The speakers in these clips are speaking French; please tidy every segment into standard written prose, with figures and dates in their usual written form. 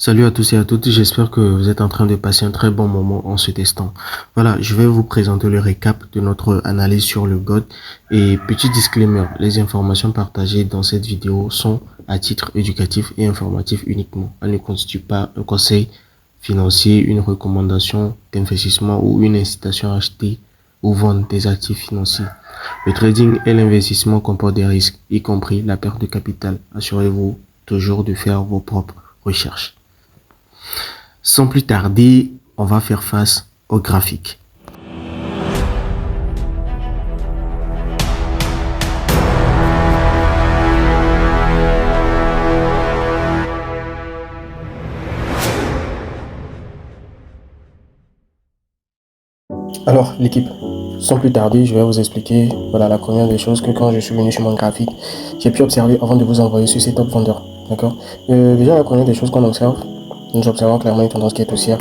Salut à tous et à toutes, j'espère que vous êtes en train de passer un très bon moment en se testant. Voilà, je vais vous présenter le récap de notre analyse sur le GOT et petit disclaimer, les informations partagées dans cette vidéo sont à titre éducatif et informatif uniquement. Elles ne constituent pas un conseil financier, une recommandation d'investissement ou une incitation à acheter ou vendre des actifs financiers. Le trading et l'investissement comportent des risques, y compris la perte de capital. Assurez-vous toujours de faire vos propres recherches. Sans plus tarder, on va faire face au graphique. Alors, l'équipe, sans plus tarder, je vais vous expliquer voilà, la première des choses que quand je suis venu sur mon graphique, j'ai pu observer avant de vous envoyer sur ces top vendeurs. D'accord. Déjà, la première des choses qu'on observe, nous observons clairement une tendance qui est haussière.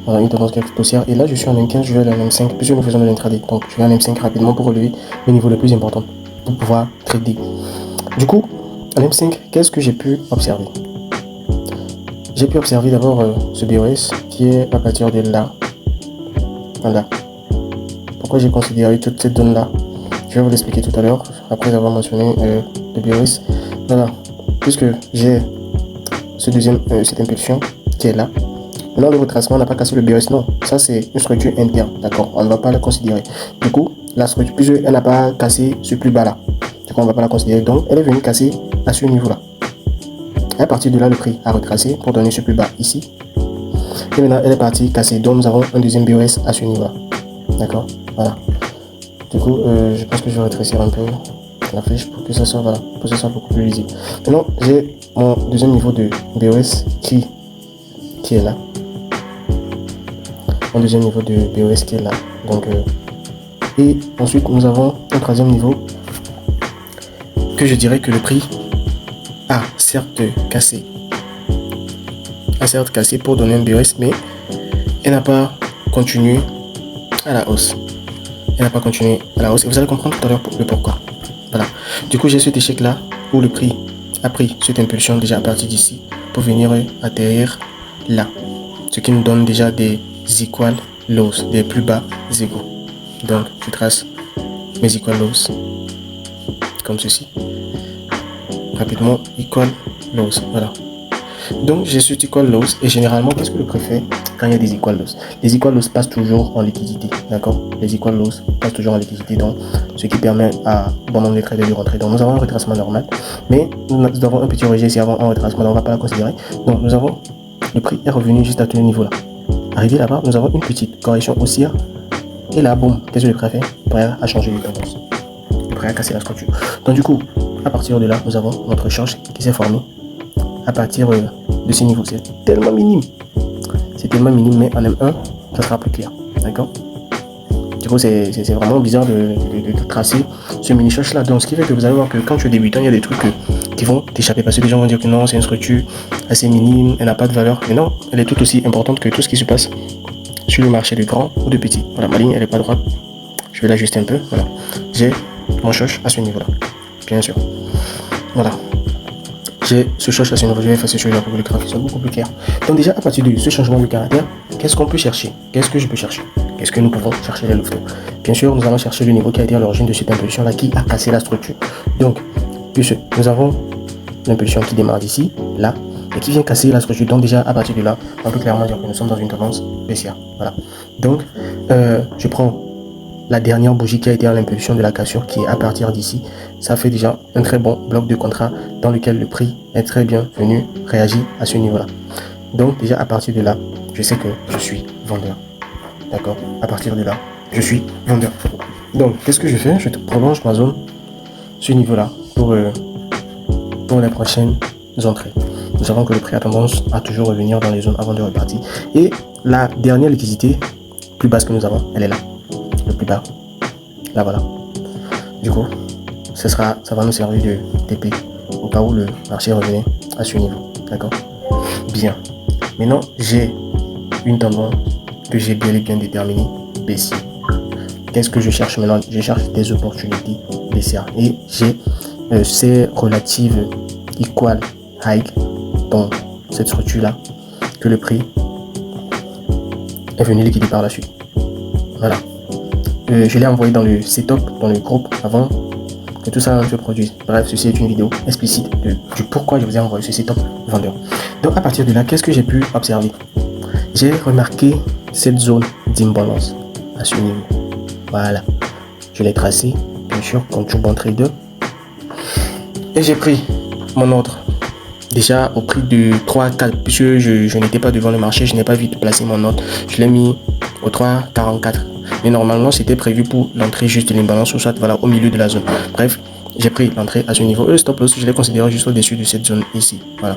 Voilà, une tendance qui est haussière. Et là, je suis en M15, je vais aller en M5, puisque nous faisons de l'intraday. Donc, je vais en M5 rapidement pour relever le niveau le plus important pour pouvoir trader. Du coup, en M5, qu'est-ce que j'ai pu observer? J'ai pu observer d'abord ce BOS qui est à partir de là. Voilà. Pourquoi j'ai considéré toute cette zone-là? Je vais vous l'expliquer tout à l'heure, après avoir mentionné le BOS. Voilà, puisque j'ai cette impulsion qui est là. Maintenant, le retracement n'a pas cassé le BOS, non. Ça, c'est une structure interne, d'accord? On ne va pas la considérer. Du coup, la structure, puisqu'elle n'a pas cassé ce plus bas là. Du coup, on ne va pas la considérer. Donc, elle est venue casser à ce niveau-là. Et à partir de là, le prix a retracé pour donner ce plus bas ici. Et maintenant, elle est partie casser. Donc, nous avons un deuxième BOS à ce niveau-là. D'accord? Voilà. Du coup, je pense que je vais rétrécir un peu la flèche pour que ça soit, voilà, pour que ça soit beaucoup plus lisible. Maintenant, j'ai mon deuxième niveau de BOS qui est là. Mon deuxième niveau de BOS qui est là. Donc, et ensuite, nous avons un troisième niveau que je dirais que le prix a certes cassé. A certes cassé pour donner un BOS, mais elle n'a pas continué à la hausse. Elle n'a pas continué à la hausse. Et vous allez comprendre tout à l'heure le pourquoi. Voilà. Du coup, j'ai cet échec là où le prix a pris cette impulsion déjà à partir d'ici pour venir atterrir là. Ce qui nous donne déjà des equal lows, des plus bas égaux. Donc, je trace mes equal lows comme ceci. Rapidement, equal lows. Voilà. Donc, j'ai ce equal lows et généralement, qu'est-ce que le prix fait quand il y a des equal lows? Les equal lows passent toujours en liquidité, d'accord? Les equal lows passent toujours en liquidité, donc ce qui permet à bon nombre de traders de rentrer. Donc, nous avons un retracement normal, mais nous avons un petit rejet ici avant un retracement, donc on ne va pas la considérer. Donc, nous avons le prix est revenu juste à ce niveau-là. Arrivé là-bas, nous avons une petite correction haussière et là, boum, qu'est-ce que le prix a fait? Le prix a changé de tendance. Le prix a cassé la structure. Donc, du coup, à partir de là, nous avons notre charge qui s'est formée à partir de ces niveaux. C'est tellement minime. C'est tellement minime, mais en M1, ça sera plus clair. D'accord? Du coup, c'est vraiment bizarre de tracer ce mini charge là. Donc, ce qui fait que vous allez voir que quand tu es débutant, il y a des trucs qui vont t'échapper parce que les gens vont dire que non, c'est une structure assez minime, elle n'a pas de valeur. Mais non, elle est tout aussi importante que tout ce qui se passe sur le marché de grand ou de petit. Voilà, ma ligne, elle n'est pas droite. Je vais l'ajuster un peu. Voilà. J'ai mon charge à ce niveau là. Bien sûr. Voilà. J'ai ce charge à ce niveau, je vais effacer celui-là pour que le graphique soit beaucoup plus clair. Donc déjà, à partir de ce changement de caractère, qu'est-ce qu'on peut chercher? Qu'est-ce que je peux chercher? Qu'est-ce que nous pouvons chercher les loftos? Bien sûr, nous allons chercher le niveau qui a été à l'origine de cette impulsion-là qui a cassé la structure. Donc, puisque nous avons l'impulsion qui démarre d'ici, là, et qui vient casser la structure. Donc déjà, à partir de là, on peut clairement dire que nous sommes dans une tendance baissière. Voilà. Donc, je prends la dernière bougie qui a été à l'impulsion de la cassure qui est à partir d'ici. Ça fait déjà un très bon bloc de contrat dans lequel le prix est très bien venu réagir à ce niveau-là. Donc déjà à partir de là, je sais que je suis vendeur. D'accord? À partir de là, je suis vendeur. Donc qu'est-ce que je fais? Je prolonge ma zone, ce niveau-là, pour les prochaines entrées. Nous savons que le prix a tendance à toujours revenir dans les zones avant de repartir. Et la dernière liquidité plus basse que nous avons, elle est là. Le plus bas, là voilà. Du coup, ça va nous servir de TP au cas où le marché revenait à ce niveau, d'accord? Bien. Maintenant, j'ai une tendance que j'ai bien et bien déterminée, baissière. Qu'est-ce que je cherche maintenant? Je cherche des opportunités baissières et j'ai ces relatives equal high. Donc, cette structure-là que le prix est venu liquider par la suite. Voilà. Je l'ai envoyé dans le setup, dans le groupe avant que tout ça se produise. Bref, ceci est une vidéo explicite du pourquoi je vous ai envoyé ce setup vendeur. Donc à partir de là, qu'est-ce que j'ai pu observer? J'ai remarqué cette zone d'imbalance à ce niveau. Voilà. Je l'ai tracé, bien sûr, comme tout bon trader. Et j'ai pris mon ordre. Déjà au prix de 3,4, puisque je n'étais pas devant le marché, je n'ai pas vite placé mon ordre. Je l'ai mis au 3,44. Mais normalement, c'était prévu pour l'entrée juste de l'imbalance, ou soit voilà, au milieu de la zone. Bref, j'ai pris l'entrée à ce niveau. Le stop loss, je l'ai considéré juste au-dessus de cette zone ici. Voilà.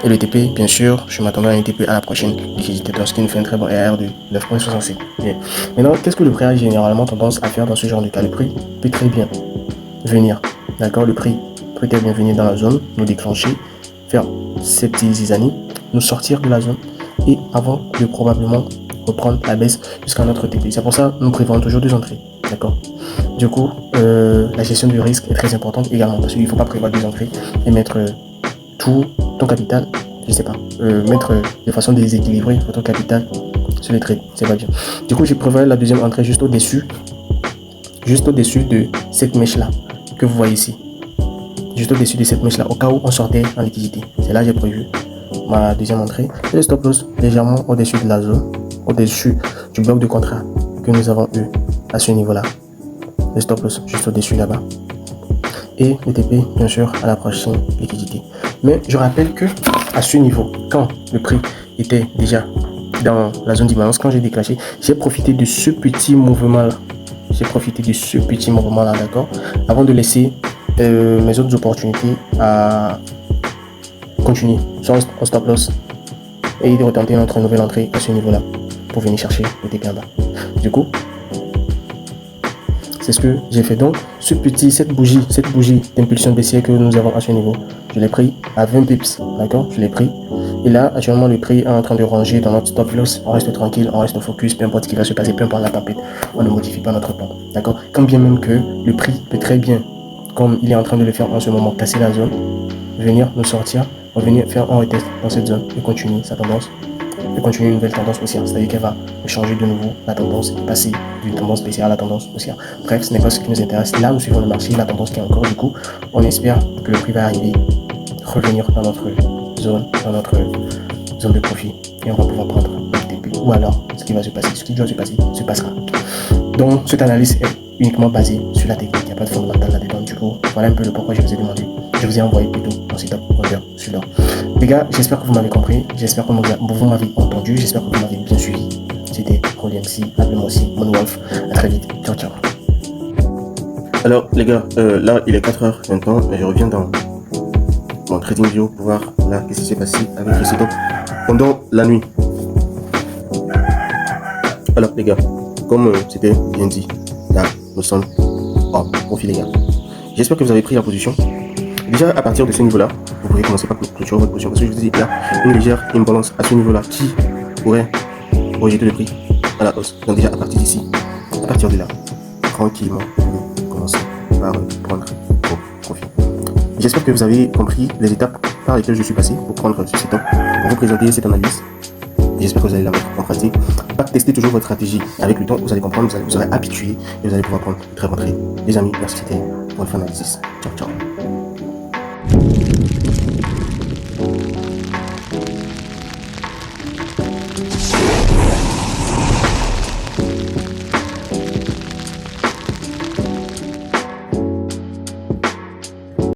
Et le TP, bien sûr, je m'attendais à un TP à la prochaine liquidité, ce qui nous fait un très bon AR de 9,65. Maintenant, qu'est-ce que le prix a généralement tendance à faire dans ce genre de cas? Le prix peut très bien venir, d'accord? Le prix peut très bien venir dans la zone, nous déclencher, faire ces petites zizanies, nous sortir de la zone et avant de probablement reprendre la baisse jusqu'à notre TP. C'est pour ça que nous prévoyons toujours deux entrées, d'accord? Du coup, la gestion du risque est très importante également, parce qu'il ne faut pas prévoir deux entrées et mettre tout ton capital, je sais pas, mettre de façon déséquilibrée ton capital sur les trades, c'est pas bien. Du coup, j'ai prévu la deuxième entrée juste au-dessus de cette mèche là que vous voyez ici, juste au-dessus de cette mèche là, au cas où on sortait en liquidité. C'est là que j'ai prévu ma deuxième entrée. Et le stop loss légèrement au-dessus de la zone, au-dessus du bloc de contrat que nous avons eu à ce niveau là. Le stop loss juste au-dessus là-bas. Et le TP, bien sûr, à la prochaine liquidité. Mais je rappelle que à ce niveau, quand le prix était déjà dans la zone d'imbalance, quand j'ai déclenché, j'ai profité de ce petit mouvement là. D'accord, avant de laisser mes autres opportunités à continuer sur un stop loss et de retenter notre nouvelle entrée à ce niveau là pour venir chercher le TP en bas. Du coup, c'est ce que j'ai fait. Donc, cette bougie d'impulsion baissière que nous avons à ce niveau, je l'ai pris à 20 pips, d'accord? Je l'ai pris. Et là, actuellement, le prix est en train de ranger dans notre stop loss. On reste tranquille, on reste focus, peu importe ce qui va se passer, peu importe la tempête, on ne modifie pas notre plan, d'accord? Quand bien même que le prix peut très bien, comme il est en train de le faire en ce moment, casser la zone, venir nous sortir, revenir faire un retest dans cette zone et continuer sa tendance. Et continuer une nouvelle tendance haussière, c'est-à-dire qu'elle va changer de nouveau la tendance, passer d'une tendance baissière à la tendance haussière. Bref, ce n'est pas ce qui nous intéresse. Là, nous suivons le marché, la tendance qui est encore, du coup, on espère que le prix va arriver, revenir dans notre zone de profit, et on va pouvoir prendre le TP. Ou alors, ce qui doit se passer, se passera. Donc, cette analyse est uniquement basée sur la technique, il n'y a pas de fondamental là-dedans. Du coup, voilà un peu le pourquoi je vous ai demandé. Je vous ai envoyé plutôt mon setup vendeur celui-là. Les gars, j'espère que vous m'avez compris, j'espère que vous m'avez entendu, j'espère que vous m'avez bien suivi. C'était MC, appelez-moi aussi Moonwolf. À très vite, ciao ciao. Alors les gars, là il est 4h maintenant, mais je reviens dans mon trading view pour voir là qu'est-ce qui s'est passé avec le setup pendant la nuit. Alors les gars, comme c'était bien dit, là nous sommes en profit les gars. J'espère que vous avez pris la position. Déjà à partir de ce niveau là, vous pouvez commencer par clôturer votre position parce que je vous dis il y a une légère imbalance à ce niveau là qui pourrait rejeter le prix à la hausse. Donc déjà à partir d'ici, à partir de là, tranquillement, vous commencez par prendre vos profits. J'espère que vous avez compris les étapes par lesquelles je suis passé pour prendre ce setup, pour vous présenter cette analyse. J'espère que vous allez la mettre en pratique. Testez toujours votre stratégie. Avec le temps, vous allez comprendre, vous serez habitué et vous allez pouvoir prendre de très bons trades. Les amis, merci, c'était Wolf Analysis. Ciao, ciao.